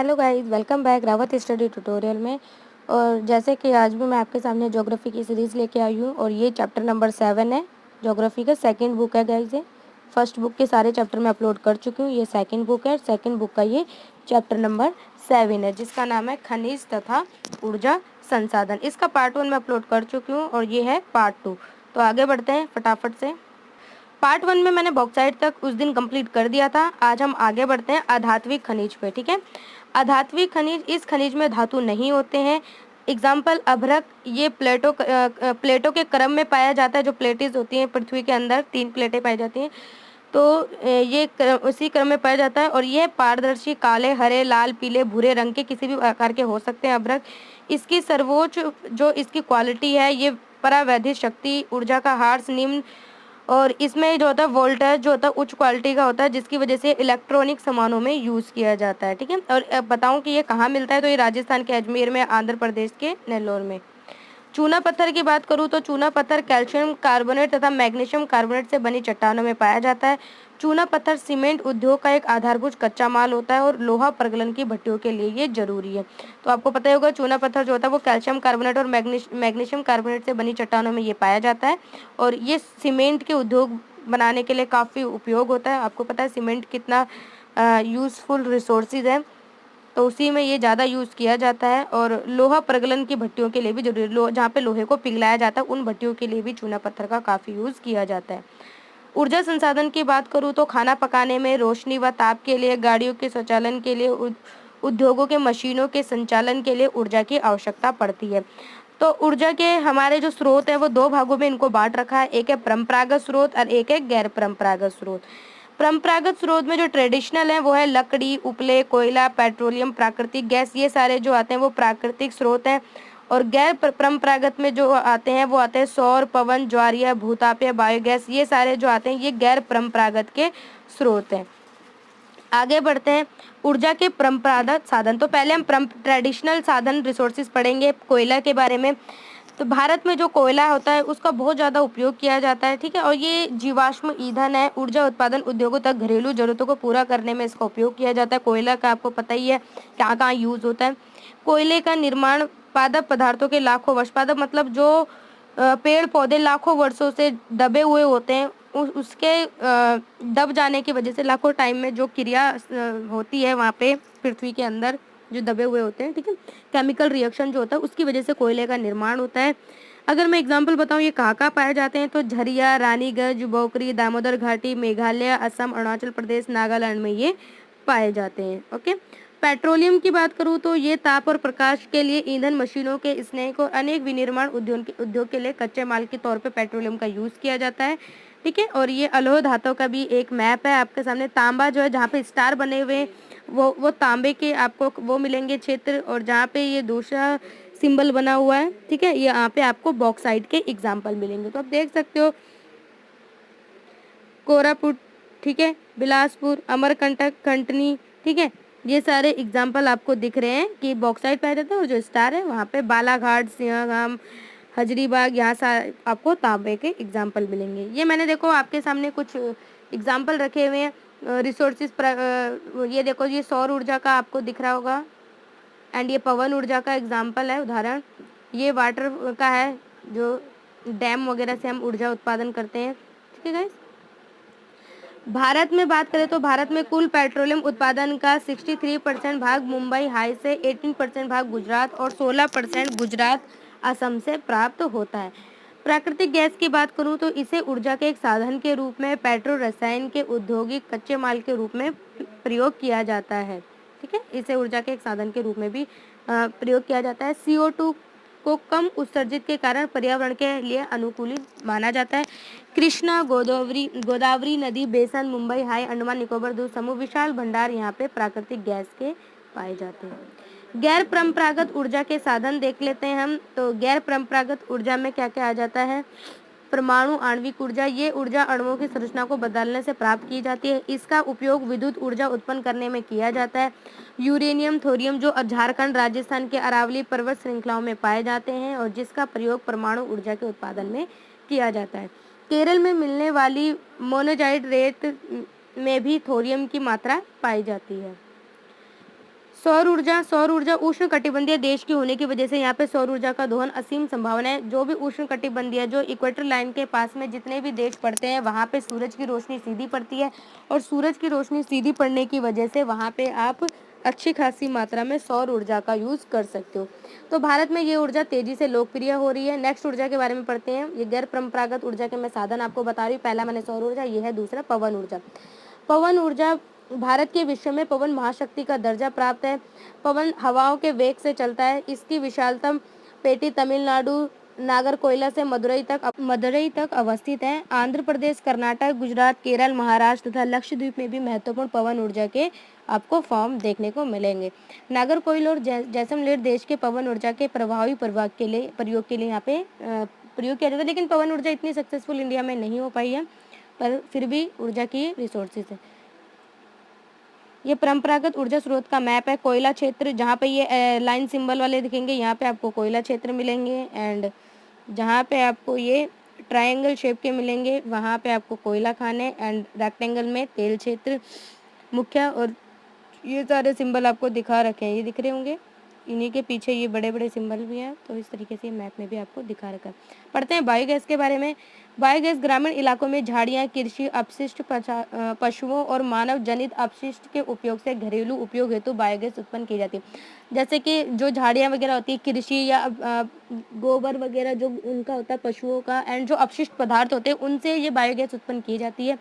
Hello guys, welcome back Rawat study tutorial में। और जैसे कि आज भी मैं आपके सामने ज्योग्राफी की सीरीज़ लेके आई हूँ और ये चैप्टर नंबर 7 है। ज्योग्राफी का सेकंड बुक है गाइस। ये फर्स्ट बुक के सारे चैप्टर मैं अपलोड कर चुकी हूँ। ये सेकंड बुक है। सेकंड बुक का ये चैप्टर नंबर 7 है, जिसका नाम है खनिज तथा ऊर्जा संसाधन। इसका पार्ट 1 मैं अपलोड कर चुकी हूँ और ये है पार्ट 2। तो आगे बढ़ते हैं फटाफट से। पार्ट 1 में मैंने बॉक्साइट तक उस दिन कंप्लीट कर दिया था। आज हम आगे बढ़ते हैं अधात्विक खनिज पे। ठीक है, अधात्विक खनिज, इस खनिज में धातु नहीं होते हैं। एग्जाम्पल अभ्रक, ये प्लेटों के क्रम में पाया जाता है। जो प्लेटेज होती हैं पृथ्वी के अंदर 3 प्लेटें पाई जाती हैं, तो उसी क्रम में पाया जाता है। और ये पारदर्शी काले, हरे, लाल, पीले, भूरे रंग के किसी भी आकार के हो सकते हैं अभ्रक। इसकी सर्वोच्च जो इसकी क्वालिटी है, ये परावैद्युत शक्ति, ऊर्जा का हार्स निम्न, और इसमें जो होता है वोल्टेज जो होता है उच्च क्वालिटी का होता है, जिसकी वजह से इलेक्ट्रॉनिक सामानों में यूज़ किया जाता है। ठीक है, और अब बताऊं कि ये कहाँ मिलता है, तो ये राजस्थान के अजमेर में, आंध्र प्रदेश के नेल्लोर में। चूना पत्थर की बात करूं तो चूना पत्थर कैल्शियम कार्बोनेट तथा मैग्नीशियम कार्बोनेट से बनी चट्टानों में पाया जाता है। चूना पत्थर सीमेंट उद्योग का एक आधारभूत कच्चा माल होता है और लोहा प्रगलन की भट्टियों के लिए ये जरूरी है। तो आपको पता ही होगा, चूना पत्थर जो होता है वो कैल्शियम कार्बोनेट और मैग्नीशियम कार्बोनेट से बनी चट्टानों में ये पाया जाता है। और ये सीमेंट के उद्योग बनाने के लिए काफ़ी उपयोग होता है। आपको पता है सीमेंट कितना यूज़फुल रिसोर्सेज है, तो उसी में ये ज़्यादा यूज़ किया जाता है। और लोहा प्रगलन की भट्टियों के लिए भी जरूरी, जहाँ पे लोहे को पिघलाया जाता है, उन भट्टियों के लिए भी चूना पत्थर का काफ़ी यूज़ किया जाता है। ऊर्जा संसाधन की बात करूँ तो खाना पकाने में, रोशनी व ताप के लिए, गाड़ियों के स्वचालन के लिए, उद्योगों के मशीनों के संचालन के लिए ऊर्जा की आवश्यकता पड़ती है। तो ऊर्जा के हमारे जो स्रोत है वो 2 भागों में इनको बांट रखा है। एक है परंपरागत स्रोत और एक है गैर परंपरागत स्रोत। परंपरागत स्रोत में जो ट्रेडिशनल है वो है लकड़ी, उपले, कोयला, पेट्रोलियम, प्राकृतिक गैस, ये सारे जो आते हैं वो प्राकृतिक स्रोत हैं। और गैर परंपरागत में जो आते हैं वो आते हैं सौर, पवन, ज्वारीय, भूतापीय, बायोगैस, ये सारे जो आते हैं ये गैर परंपरागत के स्रोत हैं। आगे बढ़ते हैं ऊर्जा के परंपरागत साधन। तो पहले हम ट्रेडिशनल साधन रिसोर्सेज पढ़ेंगे कोयला के बारे में। तो भारत में जो कोयला होता है उसका बहुत ज़्यादा उपयोग किया जाता है। ठीक है, और ये जीवाश्म ईंधन है। ऊर्जा उत्पादन उद्योगों तक घरेलू जरूरतों को पूरा करने में इसका उपयोग किया जाता है। कोयला का आपको पता ही है कहाँ कहाँ यूज़ होता है। कोयले का निर्माण पादप पदार्थों के लाखों वर्ष, पादप मतलब जो पेड़ पौधे लाखों वर्षों से दबे हुए होते हैं, उसके दब जाने की वजह से लाखों टाइम में जो क्रिया होती है वहाँ पे पृथ्वी के अंदर जो दबे हुए होते हैं, ठीक है, केमिकल रिएक्शन जो होता है उसकी वजह से कोयले का निर्माण होता है। अगर मैं एग्जांपल बताऊं ये कहाँ कहाँ पाए जाते हैं, तो झरिया, रानीगंज, बोकरी, दामोदर घाटी, मेघालय, असम, अरुणाचल प्रदेश, नागालैंड में ये पाए जाते हैं। ओके, पेट्रोलियम की बात करूं तो ये ताप और प्रकाश के लिए ईंधन, मशीनों के स्नेक और अनेक विनिर्माण उद्योग के लिए कच्चे माल के तौर पे पेट्रोलियम का यूज़ किया जाता है। ठीक है, और ये अलोह धातु का भी एक मैप है आपके सामने। तांबा जो है जहाँ पे स्टार बने हुए हैं वो तांबे के आपको वो मिलेंगे क्षेत्र, और जहाँ पे ये दूसरा सिंबल बना हुआ है, ठीक है, ये यहाँ पे आपको बॉक्साइट के एग्जाम्पल मिलेंगे। तो आप देख सकते हो कोरापुट, ठीक है, बिलासपुर, अमरकंटक, कंटनी, ठीक है, ये सारे एग्जाम्पल आपको दिख रहे हैं कि बॉक्साइट पाया जाता है। और जो स्टार है वहाँ पे बालाघाट, सिंहगाम, हजरीबाग, यहाँ से आपको तांबे के एग्जाम्पल मिलेंगे। ये मैंने देखो आपके सामने कुछ एग्जाम्पल रखे हुए हैं रिसोर्सेज। ये देखो, ये सौर ऊर्जा का आपको दिख रहा होगा, एंड ये पवन ऊर्जा का एग्जाम्पल है, उदाहरण। ये वाटर का है, जो डैम वगैरह से हम ऊर्जा उत्पादन करते हैं। ठीक है गाइस, भारत में बात करें तो भारत में कुल पेट्रोलियम उत्पादन का 63% भाग मुंबई हाई से, 18% भाग गुजरात और 16% गुजरात असम से प्राप्त होता है। प्राकृतिक गैस की बात करूं तो इसे ऊर्जा के एक साधन के रूप में, पेट्रो रसायन के औद्योगिक कच्चे माल के रूप में प्रयोग किया जाता है। ठीक है, इसे ऊर्जा के एक साधन के रूप में भी प्रयोग किया जाता है। CO2 को कम उत्सर्जित के कारण पर्यावरण के लिए अनुकूल माना जाता है। कृष्णा, गोदावरी नदी बेसन, मुंबई हाई, अंडमान निकोबार द्वीप समूह, विशाल भंडार यहाँ पे प्राकृतिक गैस के पाए जाते हैं। गैर परंपरागत ऊर्जा के साधन देख लेते हैं हम। तो गैर परंपरागत ऊर्जा में क्या क्या आ जाता है, परमाणु आणविक ऊर्जा, ये ऊर्जा अणुओं की संरचना को बदलने से प्राप्त की जाती है। इसका उपयोग विद्युत ऊर्जा उत्पन्न करने में किया जाता है। यूरेनियम, थोरियम जो झारखंड, राजस्थान के अरावली पर्वत श्रृंखलाओं में पाए जाते हैं और जिसका प्रयोग परमाणु ऊर्जा के उत्पादन में किया जाता है। केरल में मिलने वाली मोनोजाइट रेत में भी थोरियम की मात्रा पाई जाती है। सौर ऊर्जा उष्णकटिबंधीय देश की होने की वजह से यहाँ पे सौर ऊर्जा का दोहन असीम संभावना है। जो भी उष्णकटिबंधीय, जो इक्वेटर लाइन के पास में जितने भी देश पड़ते हैं, वहाँ पे सूरज की रोशनी सीधी पड़ती है, और सूरज की रोशनी सीधी पड़ने की वजह से वहाँ पे आप अच्छी खासी मात्रा में सौर ऊर्जा का यूज कर सकते हो। तो भारत में ये ऊर्जा तेजी से लोकप्रिय हो रही है। नेक्स्ट ऊर्जा के बारे में पढ़ते हैं। ये गैर परंपरागत ऊर्जा के मैं साधन आपको बता रही हूँ। पहला मैंने सौर ऊर्जा, ये है दूसरा पवन ऊर्जा। पवन ऊर्जा भारत के विश्व में पवन महाशक्ति का दर्जा प्राप्त है। पवन हवाओं के वेग से चलता है। इसकी विशालतम पेटी तमिलनाडु नागरकोइला से मदुरई तक अवस्थित है। आंध्र प्रदेश, कर्नाटक, गुजरात, केरल, महाराष्ट्र तथा लक्षद्वीप में भी महत्वपूर्ण पवन ऊर्जा के आपको फॉर्म देखने को मिलेंगे। नागरकोइल और जैसलमेर देश के पवन ऊर्जा के प्रभावी प्रयोग के लिए यहाँ पे प्रयोग किया जाता है। लेकिन पवन ऊर्जा इतनी सक्सेसफुल इंडिया में नहीं हो पाई है, पर फिर भी ऊर्जा की रिसोर्सेज है। ये परंपरागत ऊर्जा स्रोत का मैप है। कोयला क्षेत्र, जहाँ पे ये लाइन सिंबल वाले दिखेंगे, यहाँ पे आपको कोयला क्षेत्र मिलेंगे। एंड जहाँ पे आपको ये ट्रायंगल शेप के मिलेंगे, वहाँ पे आपको कोयला खाने। एंड रेक्टेंगल में तेल क्षेत्र मुख्य। और ये सारे सिंबल आपको दिखा रखे हैं, ये दिख रहे होंगे। इन्हीं के पीछे ये बड़े बड़े सिंबल भी हैं, तो इस तरीके से मैप में भी आपको दिखा रखा है। पढ़ते हैं बायोगैस के बारे में। बायोगैस ग्रामीण इलाकों में झाड़ियाँ, कृषि अपशिष्ट, पशुओं और मानव जनित अपशिष्ट के उपयोग से घरेलू उपयोग हेतु बायोगैस उत्पन्न की जाती है। जैसे कि जो झाड़ियाँ वगैरह होती है, कृषि या गोबर वगैरह जो उनका होता है पशुओं का, एंड जो अपशिष्ट पदार्थ होते हैं, उनसे ये बायोगैस उत्पन्न की जाती है।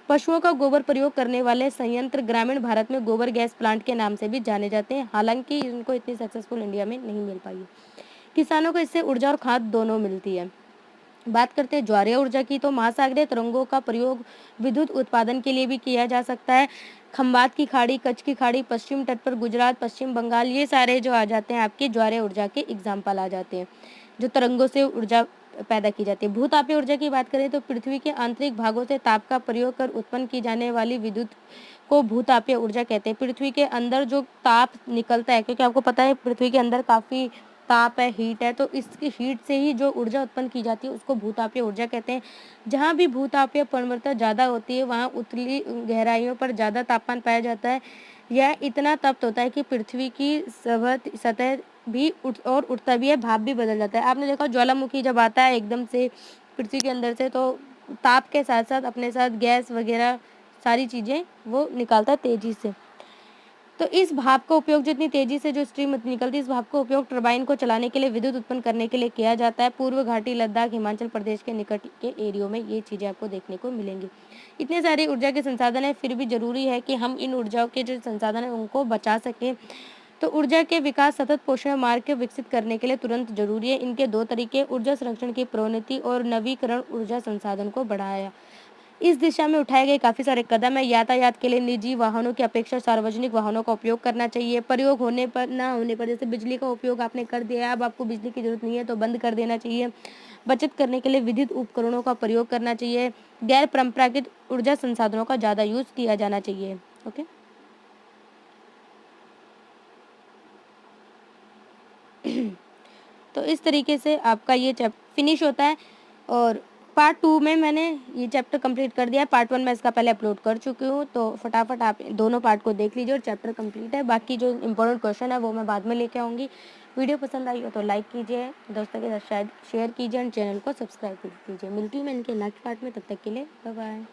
पशुओं का गोबर प्रयोग करने वाले संयंत्र ग्रामीण भारत में गोबर गैस प्लांट के नाम से भी जाने जाते हैं। हालांकि इनको इतनी सक्सेसफुल इंडिया में नहीं मिल पाई है। किसानों को इससे ऊर्जा और खाद दोनों मिलती है। बात करते हैं ज्वारीय ऊर्जा की, तो महासागरीय तरंगों का प्रयोग विद्युत उत्पादन के लिए भी किया जा सकता है। खंबात की खाड़ी, कच्छ की खाड़ी, पश्चिम तट पर गुजरात, पश्चिम बंगाल, ये सारे जो आ जाते हैं आपके ज्वारीय ऊर्जा के एग्जाम्पल आ जाते हैं, जो तरंगों से ऊर्जा पैदा की जाती है। भूतापीय ऊर्जा की बात करें तो पृथ्वी के आंतरिक भागों से ताप का प्रयोग कर उत्पन्न की जाने वाली विद्युत को भूतापीय ऊर्जा कहते हैं। पृथ्वी के अंदर जो ताप निकलता है, क्योंकि आपको पता है पृथ्वी के अंदर काफी ताप है, हीट है, तो इसकी हीट से ही जो ऊर्जा उत्पन्न की जाती है उसको भूतापीय ऊर्जा कहते हैं। जहाँ भी भूतापीय प्रवणता ज़्यादा होती है, वहाँ उतली गहराइयों पर ज़्यादा तापमान पाया जाता है। यह इतना तप्त होता है कि पृथ्वी की सतह भी उठता भी है, भाप भी बदल जाता है। आपने देखा ज्वालामुखी जब आता है एकदम से पृथ्वी के अंदर से, तो ताप के साथ साथ अपने साथ गैस वगैरह सारी चीज़ें वो निकालता है तेजी से। तो इस भाप का उपयोग, जितनी तेजी से जो स्ट्रीम निकलती है, इस भाप का उपयोग टरबाइन को चलाने के लिए, विद्युत उत्पन्न करने के लिए किया जाता है। पूर्व घाटी, लद्दाख, हिमाचल प्रदेश के निकट के एरियो में ये चीज़ें आपको देखने को मिलेंगी। इतने सारे ऊर्जा के संसाधन है, फिर भी जरूरी है कि हम इन ऊर्जाओं के जो संसाधन है उनको बचा सकें। तो ऊर्जा के विकास, सतत पोषण मार्ग के विकसित करने के लिए तुरंत जरूरी है। इनके दो तरीके, ऊर्जा संरक्षण की प्रोन्नति और नवीकरण ऊर्जा संसाधन को बढ़ाया। इस दिशा में उठाए गए काफ़ी सारे कदम है। यातायात के लिए निजी वाहनों की अपेक्षा सार्वजनिक वाहनों का उपयोग करना चाहिए। प्रयोग होने पर, ना होने पर, जैसे बिजली का उपयोग आपने कर दिया है, अब आपको बिजली की जरूरत नहीं है तो बंद कर देना चाहिए। बचत करने के लिए विद्युत उपकरणों का प्रयोग करना चाहिए। गैर परंपरागत ऊर्जा संसाधनों का ज़्यादा यूज किया जाना चाहिए। ओके, तो इस तरीके से आपका ये चैप्टर फिनिश होता है। और पार्ट 2 में मैंने ये चैप्टर कंप्लीट कर दिया है। पार्ट 1 मैं इसका पहले अपलोड कर चुकी हूँ, तो फटाफट आप दोनों पार्ट को देख लीजिए और चैप्टर कंप्लीट है। बाकी जो इंपॉर्टेंट क्वेश्चन है वो मैं बाद में लेके आऊँगी। वीडियो पसंद आई हो तो लाइक कीजिए, दोस्तों के साथ शायद शेयर कीजिए, और चैनल को सब्सक्राइब कीजिए। मिलती हूँ मैं इनके नेक्स्ट पार्ट में, तब तक के लिए बाय बाय।